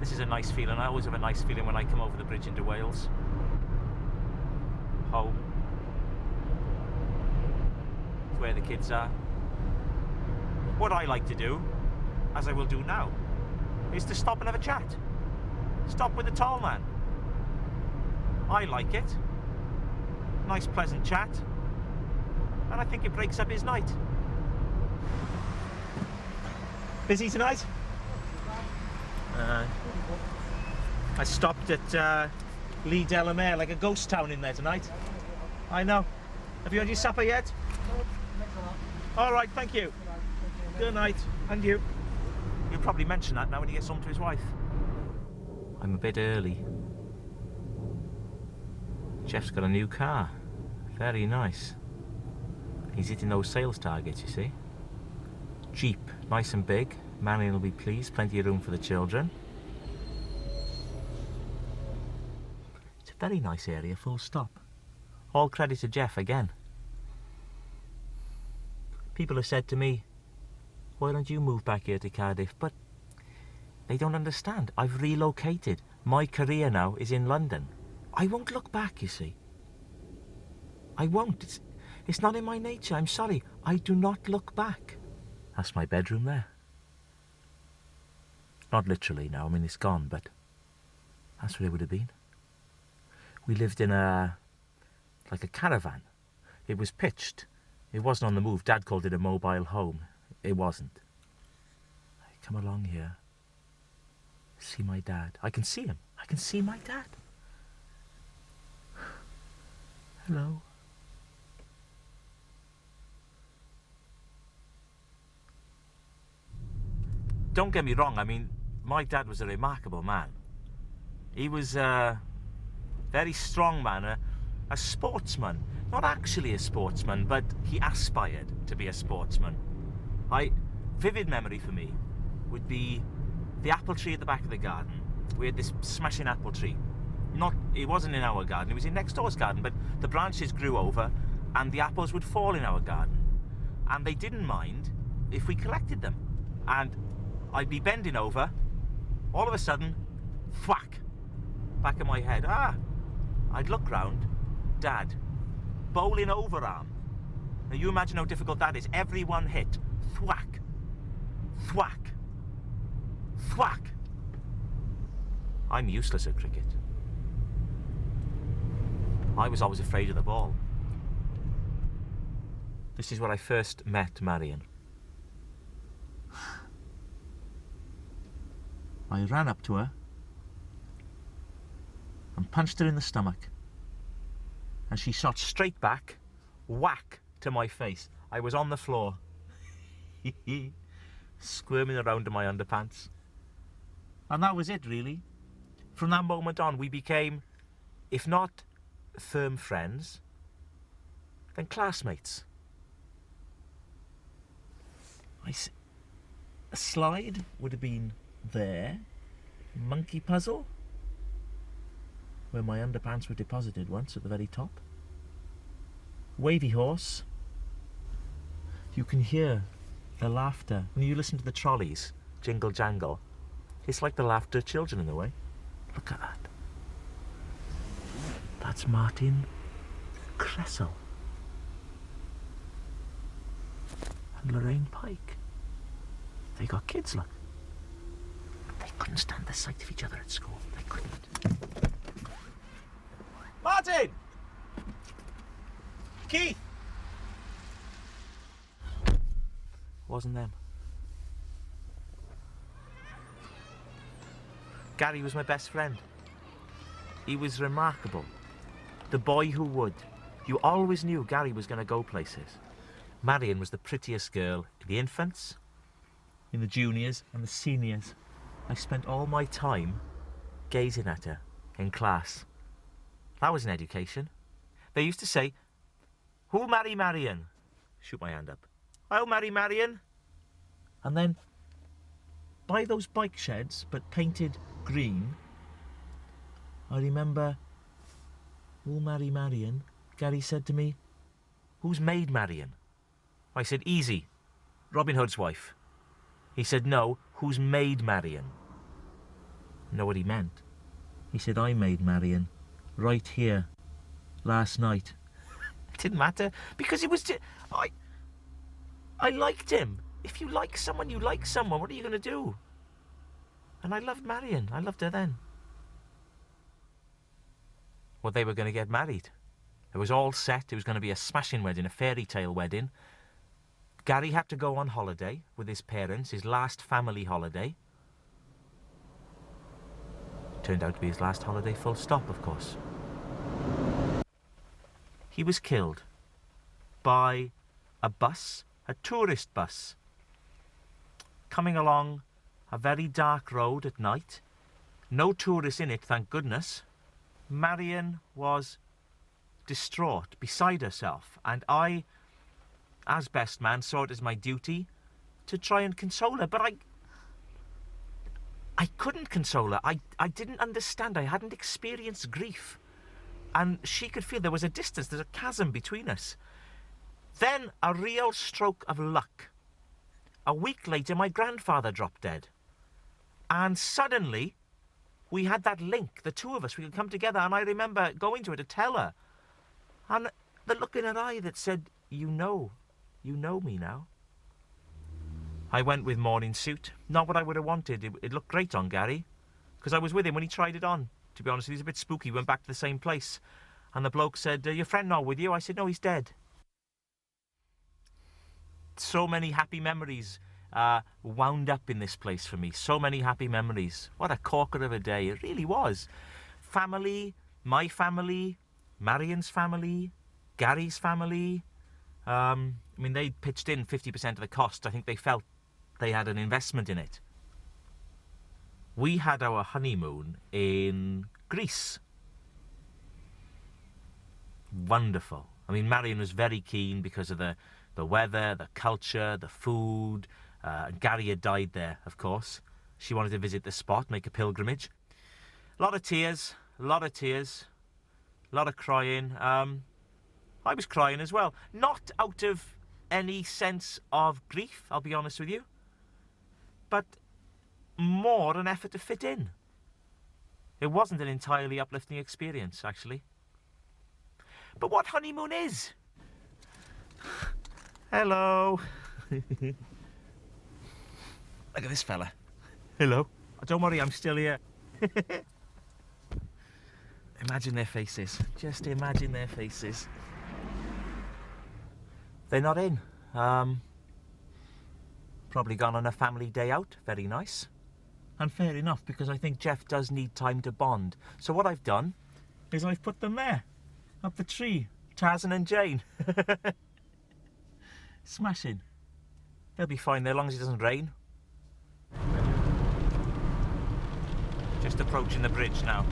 This is a nice feeling. I always have a nice feeling when I come over the bridge into Wales. Home. It's where the kids are. What I like to do, as I will do now, is to stop and have a chat. Stop with the tall man. I like it. Nice pleasant chat. And I think it breaks up his night. Busy tonight? I stopped at Lee Delamere, like a ghost town in there tonight. I know. Have you had your supper yet? All right, thank you. Good night, and you. He'll probably mention that now when he gets home to his wife. I'm a bit early. Geoff's got a new car. Very nice. He's hitting those sales targets, you see. Jeep, nice and big. Marion will be pleased. Plenty of room for the children. It's a very nice area, full stop. All credit to Geoff again. People have said to me, why don't you move back here to Cardiff? But they don't understand. I've relocated. My career now is in London. I won't look back, you see. I won't. It's not in my nature. I'm sorry. I do not look back. That's my bedroom there. Not literally now. I mean, it's gone, but that's where it would have been. We lived in like a caravan. It was pitched. It wasn't on the move. Dad called it a mobile home. It wasn't. I come along here. See my dad. I can see him. I can see my dad. Hello. Don't get me wrong, I mean, my dad was a remarkable man. He was a very strong man, a sportsman. Not actually a sportsman, but he aspired to be a sportsman. Vivid memory for me would be the apple tree at the back of the garden. We had this smashing apple tree. It wasn't in our garden, it was in next door's garden, but the branches grew over and the apples would fall in our garden. And they didn't mind if we collected them. And I'd be bending over, all of a sudden, thwack, back of my head. I'd look round, Dad, bowling overarm. Now you imagine how difficult that is. Every one hit, thwack, thwack, thwack. I'm useless at cricket. I was always afraid of the ball. This is where I first met Marion. I ran up to her and punched her in the stomach. And she shot straight back, whack, to my face. I was on the floor, squirming around in my underpants. And that was it, really. From that moment on, we became, if not firm friends, then classmates. A slide would have been there. Monkey puzzle, where my underpants were deposited once at the very top. Wavy horse. You can hear the laughter when you listen to the trolleys jingle jangle. It's like the laughter of children in a way. Look at that. That's Martin Cressel and Lorraine Pike. They got kids, look. They couldn't stand the sight of each other at school. They couldn't. Martin! Keith! Wasn't them. Gary was my best friend. He was remarkable. The boy who would. You always knew Gary was going to go places. Marion was the prettiest girl in the infants, in the juniors and the seniors. I spent all my time gazing at her in class. That was an education. They used to say, who'll marry Marion? Shoot my hand up. I'll marry Marion. And then, by those bike sheds, but painted green, I remember, who'll marry Marion? Gary said to me, who's made Marion? I said, easy, Robin Hood's wife. He said, no, who's made Marion? know what he meant. He said, I made Marion right here last night. It didn't matter because it was just, I liked him. If you like someone, you like someone. What are you going to do? And I loved Marion. I loved her then. Well, they were going to get married. It was all set. It was going to be a smashing wedding, a fairy tale wedding. Gary had to go on holiday with his parents, his last family holiday. Turned out to be his last holiday, full stop, of course. He was killed by a bus, a tourist bus, coming along a very dark road at night. No tourists in it, thank goodness. Marion was distraught, beside herself, and I, as best man, saw it as my duty to try and console her, but I couldn't console her. I didn't understand. I hadn't experienced grief. And she could feel there was a distance, there's a chasm between us. Then a real stroke of luck. A week later, my grandfather dropped dead. And suddenly, we had that link, the two of us, we could come together, and I remember going to her to tell her. And the look in her eye that said, you know me now. I went with morning suit. Not what I would have wanted. It looked great on Gary, because I was with him when he tried it on. To be honest, he was a bit spooky. We went back to the same place. And the bloke said, your friend not with you? I said, no, he's dead. So many happy memories wound up in this place for me. So many happy memories. What a corker of a day. It really was. Family, my family, Marion's family, Gary's family. I mean, they pitched in 50% of the cost. I think they felt they had an investment in it. We had our honeymoon in Greece. Wonderful. I mean, Marion was very keen because of the weather, the culture, the food. Gary had died there, of course. She wanted to visit the spot, make a pilgrimage. A lot of tears, a lot of tears, a lot of crying. I was crying as well. Not out of any sense of grief, I'll be honest with you, but more an effort to fit in. It wasn't an entirely uplifting experience, actually. But what honeymoon is? Hello. Look at this fella. Hello. Don't worry, I'm still here. Imagine their faces. Just imagine their faces. They're not in. Probably gone on a family day out. Very nice. And fair enough, because I think Geoff does need time to bond. So what I've done is I've put them there, up the tree. Tarzan and Jane. Smashing. They'll be fine there as long as it doesn't rain. Just approaching the bridge now.